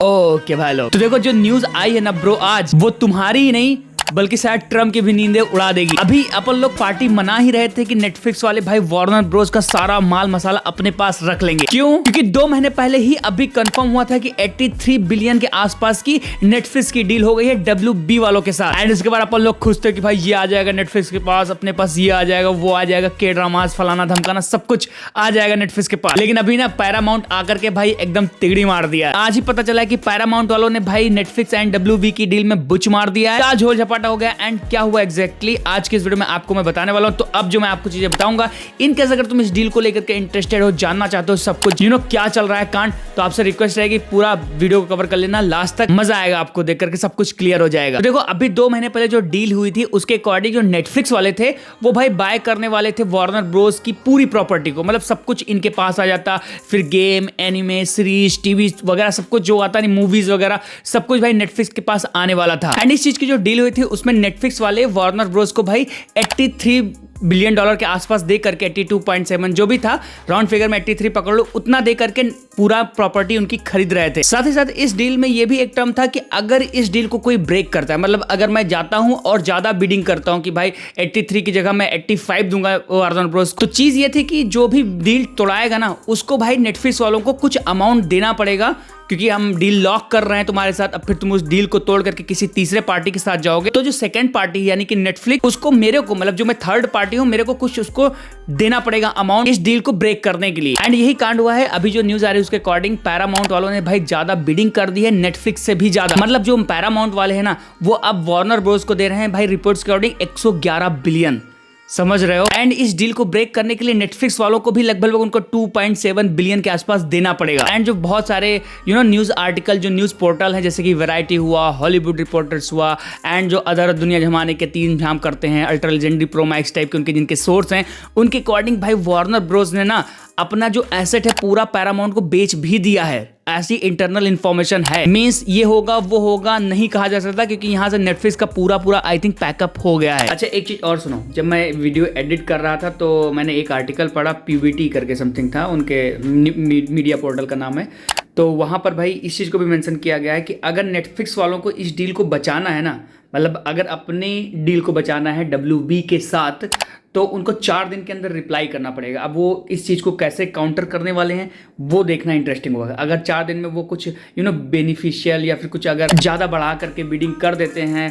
Okay भाई लोग, तो देखो जो न्यूज आई है ना ब्रो आज, वो तुम्हारी ही नहीं बल्कि शायद ट्रम्प की भी नींदें उड़ा देगी। अभी अपन लोग पार्टी मना ही रहे थे कि नेटफ्लिक्स वाले भाई वार्नर ब्रोस का सारा माल मसाला अपने पास रख लेंगे। क्यों? क्योंकि 2 महीने पहले ही अभी कंफर्म हुआ था कि 83 बिलियन के आसपास की नेटफ्लिक्स की डील हो गई है WB वालों के साथ। एंड इसके बाद अपन लोग खुश थे कि भाई ये आ जाएगा नेटफ्लिक्स के पास, अपने पास ये आ जाएगा, वो आ जाएगा, के ड्रामास फलाना धमकाना सब कुछ आ जाएगा नेटफ्लिक्स के पास। लेकिन अभी ना पैरामाउंट आकर के भाई एकदम तिगड़ी मार दिया। आज ही पता चला कि पैरामाउंट वालों ने भाई नेटफ्लिक्स एंड WB की डील में बुच मार दिया है। झोल झपाटा हो गया। एंड क्या हुआ एग्जैक्टली आज की इस वीडियो में आपको मैं बताने वाला हूं। तो अब जो मैं आपको चीजें बताऊंगा, इन केस अगर तुम इस डील को लेकर के इंटरेस्टेड हो, जानना चाहते हो सब कुछ क्या चल रहा है कांड, तो आपसे रिक्वेस्ट रहेगी पूरा वीडियो को कवर कर लेना लास्ट तक। मजा आएगा आपको देख करके, सब कुछ क्लियर हो जाएगा। तो देखो अभी 2 महीने पहले जो डील हुई थी उसके अकॉर्डिंग जो नेटफ्लिक्स वाले थे वो भाई बाय करने वाले थे वार्नर ब्रोस की पूरी प्रॉपर्टी को। मतलब सब कुछ इनके पास आ जाता, फिर गेम, एनिमे, सीरीज, टीवी वगैरह सब कुछ जो आता नहीं, मूवीज वगैरह सब कुछ भाई नेटफ्लिक्स के पास आने वाला था। एंड इस चीज की जो डील हुई थी उसमें नेटफ्लिक्स वाले वार्नर ब्रोस को भाई 83 बिलियन डॉलर के आसपास दे करके 82.7 जो भी था, राउंड फिगर में 83 पकड़ लो, उतना दे करके पूरा प्रॉपर्टी उनकी खरीद रहे थे। साथ ही साथ इस डील में ये भी एक टर्म था कि अगर इस डील को कोई ब्रेक करता है, मतलब अगर मैं जाता हूं और ज्यादा बिडिंग करता हूं कि भाई 83 की जगह मैं 85 दूंगा वार्नर ब्रोस, तो चीज ये थी कि जो भी डील तोड़ाएगा ना उसको भाई नेटफ्लिक्स वालों को कुछ अमाउंट देना पड़ेगा, क्योंकि हम डील लॉक कर रहे हैं तुम्हारे साथ। अब फिर तुम उस डील को तोड़ करके किसी तीसरे पार्टी के साथ जाओगे तो जो सेकंड पार्टी यानी कि नेटफ्लिक्स, उसको मेरे को, मतलब जो मैं थर्ड पार्टी हूं, मेरे को कुछ उसको देना पड़ेगा अमाउंट इस डील को ब्रेक करने के लिए। एंड यही कांड हुआ है। अभी जो न्यूज आ रही है उसके अकॉर्डिंग पैरामाउंट वालों ने भाई ज्यादा बिडिंग कर दी है नेटफ्लिक्स से भी ज्यादा। मतलब जो पैरामाउंट वाले हैं ना वो अब वार्नर ब्रोस को दे रहे हैं भाई रिपोर्ट्स के अकॉर्डिंग 111 बिलियन, समझ रहे हो। एंड इस डील को ब्रेक करने के लिए नेटफ्लिक्स वालों को भी लगभग उनको 2.7 बिलियन के आसपास देना पड़ेगा। एंड जो बहुत सारे न्यूज आर्टिकल, जो न्यूज पोर्टल है जैसे कि वैरायटी हुआ, हॉलीवुड रिपोर्टर्स हुआ, एंड जो अदर दुनिया जमाने के 3 झाम करते हैं, अल्ट्रा लेजेंडरी, प्रोमैक्स टाइप के उनके जिनके सोर्स हैं, उनके अकॉर्डिंग भाई वार्नर ब्रोस ने ना अपना जो एसेट है पूरा पैरामाउंट को बेच भी दिया है। ऐसी इंटरनल इंफॉर्मेशन है। मींस ये होगा वो होगा नहीं कहा जा सकता, क्योंकि यहां से नेटफ्लिक्स का पूरा आई थिंक पैकअप हो गया है। अच्छा एक चीज और सुनो, जब मैं वीडियो एडिट कर रहा था तो मैंने एक आर्टिकल पढ़ा, PBT करके समथिंग था, उनके मीडिया पोर्टल का नाम है। तो वहां पर भाई इस चीज को भी मेंशन किया गया है कि अगर नेटफ्लिक्स वालों को इस डील को बचाना है ना, मतलब अगर अपनी डील को बचाना है WB के साथ, तो उनको 4 दिन के अंदर रिप्लाई करना पड़ेगा। अब वो इस चीज़ को कैसे काउंटर करने वाले हैं वो देखना इंटरेस्टिंग होगा। अगर 4 दिन में वो कुछ बेनिफिशियल या फिर कुछ अगर ज़्यादा बढ़ा करके बिडिंग कर देते हैं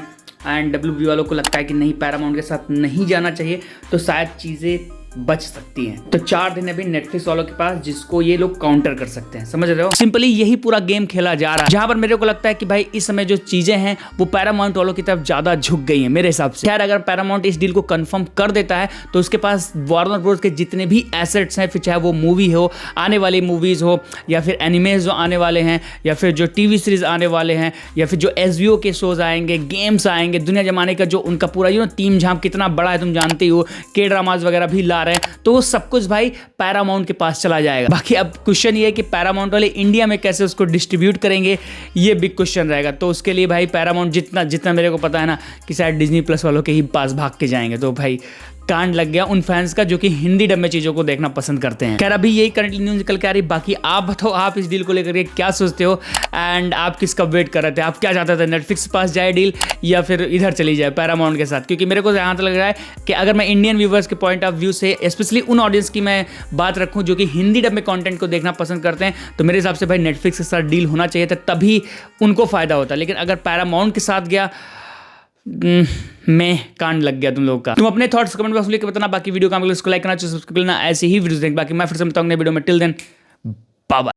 एंड WB वालों को लगता है कि नहीं पैरामाउंट के साथ नहीं जाना चाहिए, तो शायद चीज़ें बच सकती हैं। तो 4 दिन अभी नेटफ्लिक्स वालों के पास जिसको ये लोग काउंटर कर सकते हैं, समझ रहे हो। सिंपली यही पूरा गेम खेला जा रहा है, जहां पर मेरे को लगता है कि भाई इस समय जो चीजें हैं वो पैरामाउंट वालों की तरफ ज्यादा झुक गई हैं मेरे हिसाब से। खैर अगर पैरामाउंट इस डील को कंफर्म कर देता है तो उसके पास वार्नर ब्रोस के जितने भी एसेट्स हैं, फिर चाहे वो मूवी हो, आने वाली मूवीज हो, या फिर एनिमेज जो आने वाले हैं, या फिर जो टीवी सीरीज आने वाले हैं, या फिर जो HBO के शोज आएंगे, गेम्स आएंगे, दुनिया जमाने का जो उनका पूरा टीम झाम कितना बड़ा है तुम जानते हो, के ड्रामाज वगैरह भी ला रहे हैं, तो वो सब कुछ भाई पैरामाउंट के पास चला जाएगा। बाकी अब क्वेश्चन ये है कि पैरामाउंट वाले इंडिया में कैसे उसको डिस्ट्रीब्यूट करेंगे, ये बिग क्वेश्चन रहेगा। तो उसके लिए भाई पैरामाउंट जितना मेरे को पता है ना कि शायद डिज्नी प्लस वालों के ही पास भाग के जाएंगे। तो भाई कांड लग गया उन फैंस का जो कि हिंदी डब में चीजों को देखना पसंद करते हैं। खैर अभी यही करंटली न्यूज निकल के आ रही। बाकी आप बताओ, आप इस डील को लेकर के क्या सोचते हो एंड आप किसका वेट कर रहे थे? आप क्या चाहते थे, नेटफ्लिक्स के पास जाए डील या फिर इधर चली जाए पैरामाउंट के साथ? क्योंकि मेरे को यहाँ तक लग रहा है कि अगर मैं इंडियन व्यूवर्स के पॉइंट ऑफ व्यू से, स्पेशली उन ऑडियंस की मैं बात रखूँ जो कि हिंदी डब में कंटेंट को देखना पसंद करते हैं, तो मेरे हिसाब से भाई नेटफ्लिक्स के साथ डील होना चाहिए था, तभी उनको फायदा होता। लेकिन अगर पैरामाउंट के साथ गया, मैं कांड लग गया तुम लोग का। तुम अपने थॉट्स कमेंट बॉक्स में लिख के बताना। बाकी वीडियो का इसको लाइक करना, सब्सक्राइब करना, ऐसे ही वीडियोस देख। बाकी मैं फिर से बताऊंगा वीडियो में। Till then bye bye.